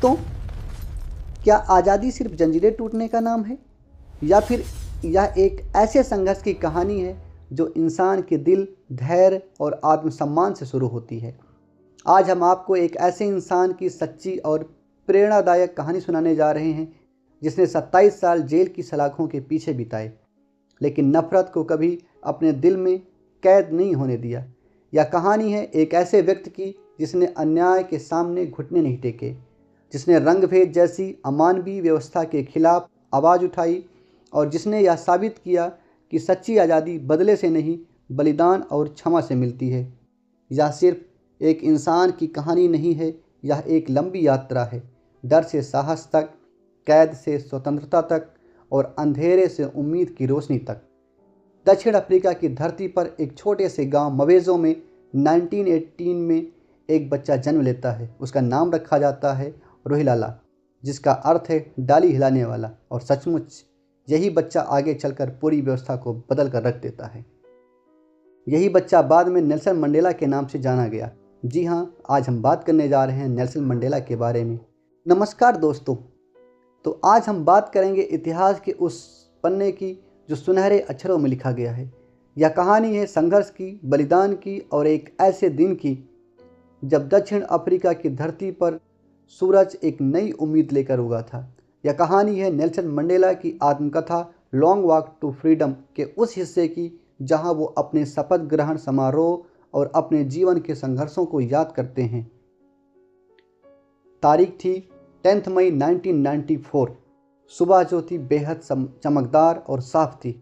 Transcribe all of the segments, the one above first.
तो क्या आज़ादी सिर्फ जंजीरें टूटने का नाम है, या फिर यह एक ऐसे संघर्ष की कहानी है जो इंसान के दिल, धैर्य और आत्मसम्मान से शुरू होती है। आज हम आपको एक ऐसे इंसान की सच्ची और प्रेरणादायक कहानी सुनाने जा रहे हैं जिसने 27 साल जेल की सलाखों के पीछे बिताए, लेकिन नफ़रत को कभी अपने दिल में कैद नहीं होने दिया। यह कहानी है एक ऐसे व्यक्ति की जिसने अन्याय के सामने घुटने नहीं टेके, जिसने रंगभेद जैसी अमानवीय व्यवस्था के खिलाफ आवाज़ उठाई और जिसने यह साबित किया कि सच्ची आज़ादी बदले से नहीं, बलिदान और क्षमा से मिलती है। यह सिर्फ एक इंसान की कहानी नहीं है, यह एक लंबी यात्रा है, डर से साहस तक, कैद से स्वतंत्रता तक और अंधेरे से उम्मीद की रोशनी तक। दक्षिण अफ्रीका की धरती पर एक छोटे से गांव मवेज़ो में 1918 में एक बच्चा जन्म लेता है। उसका नाम रखा जाता है रोहिलाला, जिसका अर्थ है डाली हिलाने वाला, और सचमुच यही बच्चा आगे चलकर पूरी व्यवस्था को बदल कर रख देता है। यही बच्चा बाद में नेल्सन मंडेला के नाम से जाना गया। जी हाँ, आज हम बात करने जा रहे हैं नेल्सन मंडेला के बारे में। नमस्कार दोस्तों, तो आज हम बात करेंगे इतिहास के उस पन्ने की जो सुनहरे अक्षरों में लिखा गया है। यह कहानी है संघर्ष की, बलिदान की और एक ऐसे दिन की जब दक्षिण अफ्रीका की धरती पर सूरज एक नई उम्मीद लेकर उगा था। यह कहानी है नेल्सन मंडेला की आत्मकथा लॉन्ग वॉक टू फ्रीडम के उस हिस्से की जहां वो अपने शपथ ग्रहण समारोह और अपने जीवन के संघर्षों को याद करते हैं। तारीख थी 10 मई 1994। सुबह जो थी बेहद चमकदार और साफ थी।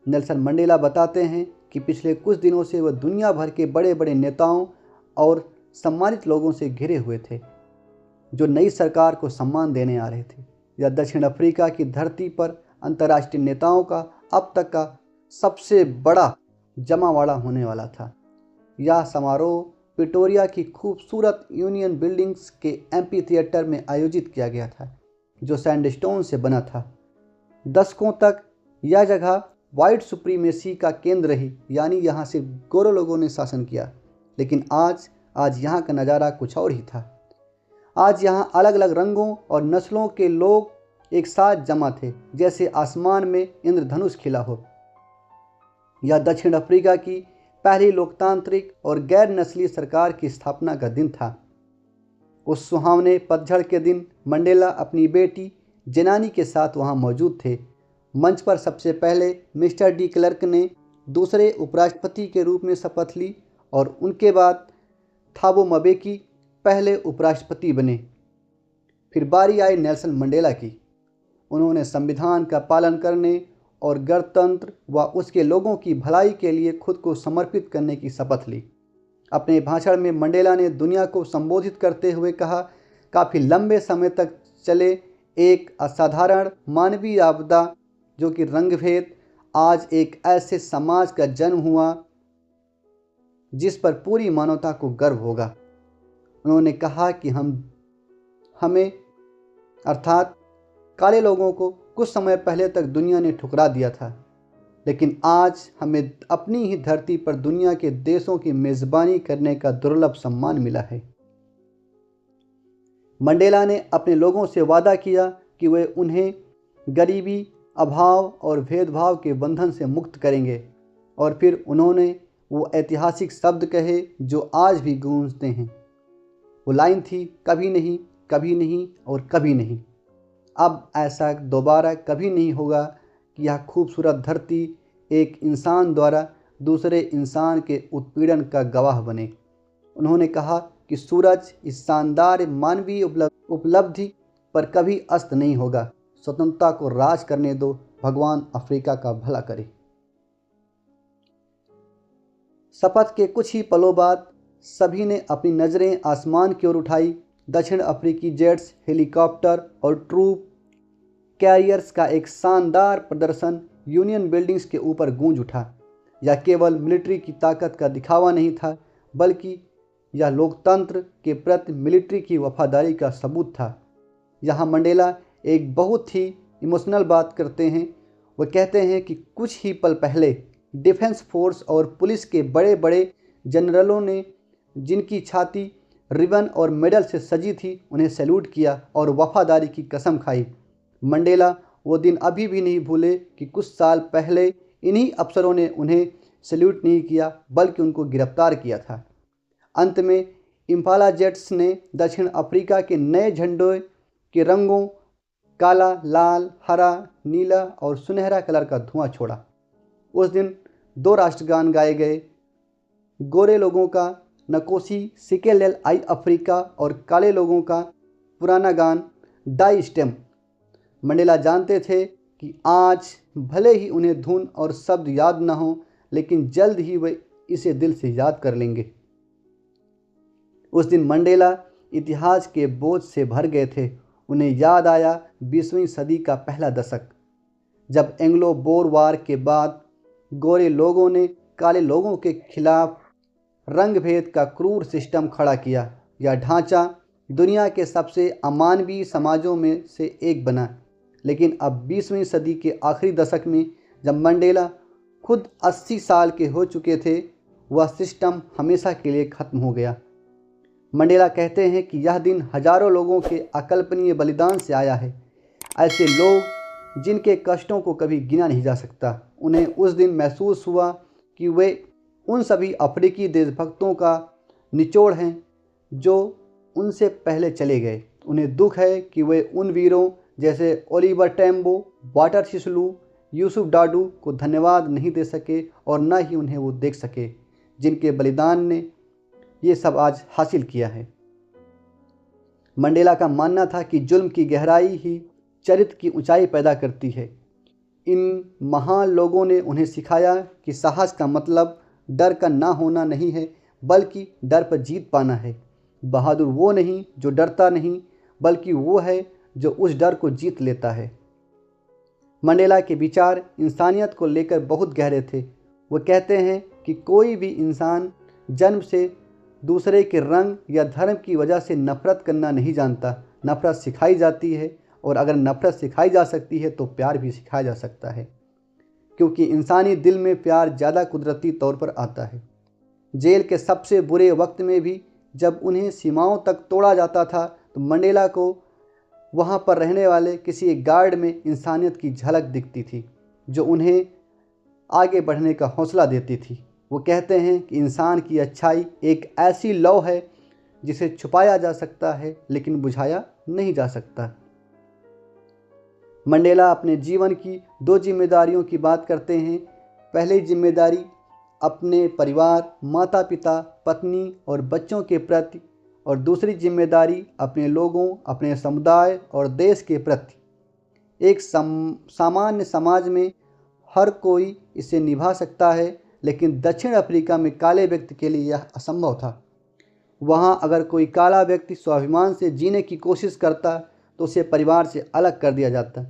नेल्सन मंडेला बताते हैं कि पिछले कुछ दिनों से वह दुनिया भर के बड़े बड़े नेताओं और सम्मानित लोगों से घिरे हुए थे जो नई सरकार को सम्मान देने आ रहे थे। यह दक्षिण अफ्रीका की धरती पर अंतर्राष्ट्रीय नेताओं का अब तक का सबसे बड़ा जमावड़ा होने वाला था। यह समारोह प्रिटोरिया की खूबसूरत यूनियन बिल्डिंग्स के एम्पी थिएटर में आयोजित किया गया था, जो सैंडस्टोन से बना था। दशकों तक यह जगह वाइट सुप्रीमेसी का केंद्र रही, यानी यहाँ सिर्फ गोरे लोगों ने शासन किया। लेकिन आज यहाँ का नज़ारा कुछ और ही था। आज यहाँ अलग अलग रंगों और नस्लों के लोग एक साथ जमा थे, जैसे आसमान में इंद्रधनुष खिला हो। यह दक्षिण अफ्रीका की पहली लोकतांत्रिक और गैर नस्लीय सरकार की स्थापना का दिन था। उस सुहावने पतझड़ के दिन मंडेला अपनी बेटी जेनानी के साथ वहाँ मौजूद थे। मंच पर सबसे पहले मिस्टर डी क्लर्क ने दूसरे उपराष्ट्रपति के रूप में शपथ ली और उनके बाद थाबो मबेकी पहले उपराष्ट्रपति बने। फिर बारी आई नेल्सन मंडेला की। उन्होंने संविधान का पालन करने और गणतंत्र व उसके लोगों की भलाई के लिए खुद को समर्पित करने की शपथ ली। अपने भाषण में मंडेला ने दुनिया को संबोधित करते हुए कहा, काफ़ी लंबे समय तक चले एक असाधारण मानवीय आपदा जो कि रंगभेद, आज एक ऐसे समाज का जन्म हुआ जिस पर पूरी मानवता को गर्व होगा। उन्होंने कहा कि हमें अर्थात काले लोगों को कुछ समय पहले तक दुनिया ने ठुकरा दिया था, लेकिन आज हमें अपनी ही धरती पर दुनिया के देशों की मेज़बानी करने का दुर्लभ सम्मान मिला है। मंडेला ने अपने लोगों से वादा किया कि वे उन्हें गरीबी, अभाव और भेदभाव के बंधन से मुक्त करेंगे, और फिर उन्होंने वो ऐतिहासिक शब्द कहे जो आज भी गूंजते हैं। वो लाइन थी, कभी नहीं, कभी नहीं और कभी नहीं। अब ऐसा दोबारा कभी नहीं होगा कि यह खूबसूरत धरती एक इंसान द्वारा दूसरे इंसान के उत्पीड़न का गवाह बने। उन्होंने कहा कि सूरज इस शानदार मानवीय उपलब्धि पर कभी अस्त नहीं होगा। स्वतंत्रता को राज करने दो, भगवान अफ्रीका का भला करे। शपथ के कुछ ही पलों बाद सभी ने अपनी नज़रें आसमान की ओर उठाई। दक्षिण अफ्रीकी जेट्स, हेलीकॉप्टर और ट्रूप कैरियर्स का एक शानदार प्रदर्शन यूनियन बिल्डिंग्स के ऊपर गूंज उठा। यह केवल मिलिट्री की ताकत का दिखावा नहीं था, बल्कि यह लोकतंत्र के प्रति मिलिट्री की वफादारी का सबूत था। यहाँ मंडेला एक बहुत ही इमोशनल बात करते हैं। वो कहते हैं कि कुछ ही पल पहले डिफेंस फोर्स और पुलिस के बड़े बड़े जनरलों ने जिनकी छाती रिबन और मेडल से सजी थी, उन्हें सैल्यूट किया और वफादारी की कसम खाई। मंडेला वो दिन अभी भी नहीं भूले कि कुछ साल पहले इन्हीं अफसरों ने उन्हें सैल्यूट नहीं किया बल्कि उनको गिरफ्तार किया था। अंत में इम्फाला जेट्स ने दक्षिण अफ्रीका के नए झंडे के रंगों काला, लाल, हरा, नीला और सुनहरा कलर का धुआं छोड़ा। उस दिन 2 राष्ट्रगान गाए गए, गोरे लोगों का नकोसी सिकेलेल आई अफ्रीका और काले लोगों का पुराना गान डाई स्टेम। मंडेला जानते थे कि आज भले ही उन्हें धुन और शब्द याद न हो, लेकिन जल्द ही वे इसे दिल से याद कर लेंगे। उस दिन मंडेला इतिहास के बोझ से भर गए थे। उन्हें याद आया 20वीं सदी का पहला दशक, जब एंग्लो बोर वार के बाद गोरे लोगों ने काले लोगों के खिलाफ रंग भेद का क्रूर सिस्टम खड़ा किया। यह ढांचा दुनिया के सबसे अमानवीय समाजों में से एक बना। लेकिन अब 20वीं सदी के आखिरी दशक में जब मंडेला खुद 80 साल के हो चुके थे, वह सिस्टम हमेशा के लिए ख़त्म हो गया। मंडेला कहते हैं कि यह दिन हजारों लोगों के अकल्पनीय बलिदान से आया है। ऐसे लोग जिनके कष्टों को कभी गिना नहीं जा सकता। उन्हें उस दिन महसूस हुआ कि वे उन सभी अफ्रीकी देशभक्तों का निचोड़ हैं जो उनसे पहले चले गए। उन्हें दुख है कि वे उन वीरों जैसे Oliver Tambo, Walter Sisulu, Yusuf Dadoo को धन्यवाद नहीं दे सके और न ही उन्हें वो देख सके जिनके बलिदान ने ये सब आज हासिल किया है। मंडेला का मानना था कि जुल्म की गहराई ही चरित्र की ऊंचाई पैदा करती है। इन महान लोगों ने उन्हें सिखाया कि साहस का मतलब डर का ना होना नहीं है, बल्कि डर पर जीत पाना है। बहादुर वो नहीं जो डरता नहीं, बल्कि वो है जो उस डर को जीत लेता है। मंडेला के विचार इंसानियत को लेकर बहुत गहरे थे। वो कहते हैं कि कोई भी इंसान जन्म से दूसरे के रंग या धर्म की वजह से नफरत करना नहीं जानता। नफरत सिखाई जाती है, और अगर नफरत सिखाई जा सकती है तो प्यार भी सिखाया जा सकता है, क्योंकि इंसानी दिल में प्यार ज़्यादा कुदरती तौर पर आता है। जेल के सबसे बुरे वक्त में भी जब उन्हें सीमाओं तक तोड़ा जाता था, तो मंडेला को वहाँ पर रहने वाले किसी एक गार्ड में इंसानियत की झलक दिखती थी, जो उन्हें आगे बढ़ने का हौसला देती थी। वो कहते हैं कि इंसान की अच्छाई एक ऐसी लौ है जिसे छुपाया जा सकता है लेकिन बुझाया नहीं जा सकता। मंडेला अपने जीवन की 2 जिम्मेदारियों की बात करते हैं। पहली जिम्मेदारी अपने परिवार, माता पिता, पत्नी और बच्चों के प्रति, और दूसरी जिम्मेदारी अपने लोगों, अपने समुदाय और देश के प्रति। एक सामान्य समाज में हर कोई इसे निभा सकता है, लेकिन दक्षिण अफ्रीका में काले व्यक्ति के लिए यह असंभव था। वहाँ अगर कोई काला व्यक्ति स्वाभिमान से जीने की कोशिश करता तो उसे परिवार से अलग कर दिया जाता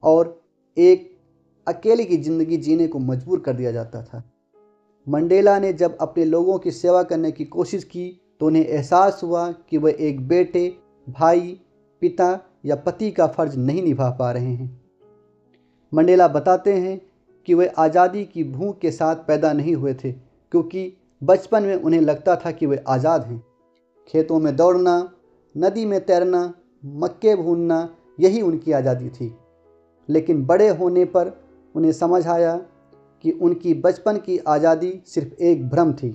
और एक अकेले की ज़िंदगी जीने को मजबूर कर दिया जाता था। मंडेला ने जब अपने लोगों की सेवा करने की कोशिश की तो उन्हें एहसास हुआ कि वह एक बेटे, भाई, पिता या पति का फ़र्ज नहीं निभा पा रहे हैं। मंडेला बताते हैं कि वे आज़ादी की भूख के साथ पैदा नहीं हुए थे, क्योंकि बचपन में उन्हें लगता था कि वे आज़ाद हैं। खेतों में दौड़ना, नदी में तैरना, मक्के भूनना, यही उनकी आज़ादी थी। लेकिन बड़े होने पर उन्हें समझ आया कि उनकी बचपन की आज़ादी सिर्फ एक भ्रम थी।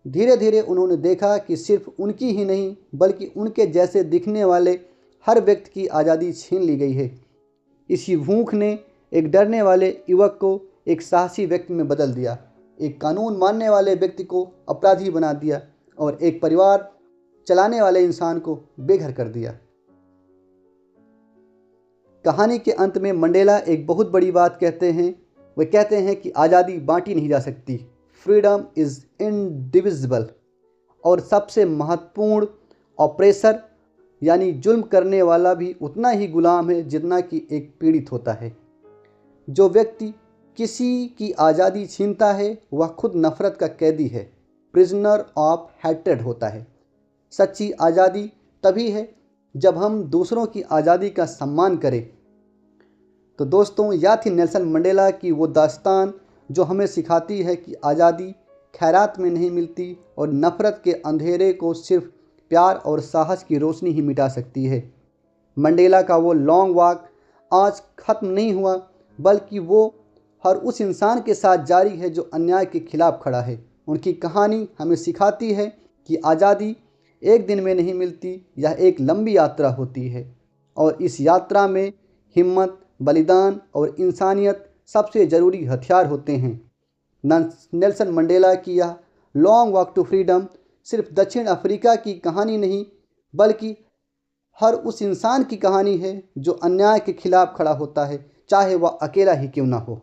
धीरे धीरे उन्होंने देखा कि सिर्फ उनकी ही नहीं, बल्कि उनके जैसे दिखने वाले हर व्यक्ति की आज़ादी छीन ली गई है। इसी भूख ने एक डरने वाले युवक को एक साहसी व्यक्ति में बदल दिया, एक कानून मानने वाले व्यक्ति को अपराधी बना दिया और एक परिवार चलाने वाले इंसान को बेघर कर दिया। कहानी के अंत में मंडेला एक बहुत बड़ी बात कहते हैं। वे कहते हैं कि आज़ादी बांटी नहीं जा सकती, फ्रीडम इज़ इनडिविजिबल। और सबसे महत्वपूर्ण, ऑपरेसर यानी जुल्म करने वाला भी उतना ही गुलाम है जितना कि एक पीड़ित होता है। जो व्यक्ति किसी की आज़ादी छीनता है वह खुद नफ़रत का कैदी है, प्रिजनर ऑफ हैट्रेड होता है। सच्ची आज़ादी तभी है जब हम दूसरों की आज़ादी का सम्मान करें। तो दोस्तों, यह थी नेल्सन मंडेला की वो दास्तान जो हमें सिखाती है कि आज़ादी खैरात में नहीं मिलती और नफ़रत के अंधेरे को सिर्फ प्यार और साहस की रोशनी ही मिटा सकती है। मंडेला का वो लॉन्ग वॉक आज ख़त्म नहीं हुआ, बल्कि वो हर उस इंसान के साथ जारी है जो अन्याय के खिलाफ खड़ा है। उनकी कहानी हमें सिखाती है कि आज़ादी एक दिन में नहीं मिलती, यह एक लंबी यात्रा होती है और इस यात्रा में हिम्मत, बलिदान और इंसानियत सबसे ज़रूरी हथियार होते हैं। नेल्सन मंडेला की यह लॉन्ग वॉक टू फ्रीडम सिर्फ दक्षिण अफ्रीका की कहानी नहीं, बल्कि हर उस इंसान की कहानी है जो अन्याय के खिलाफ खड़ा होता है, चाहे वह अकेला ही क्यों ना हो।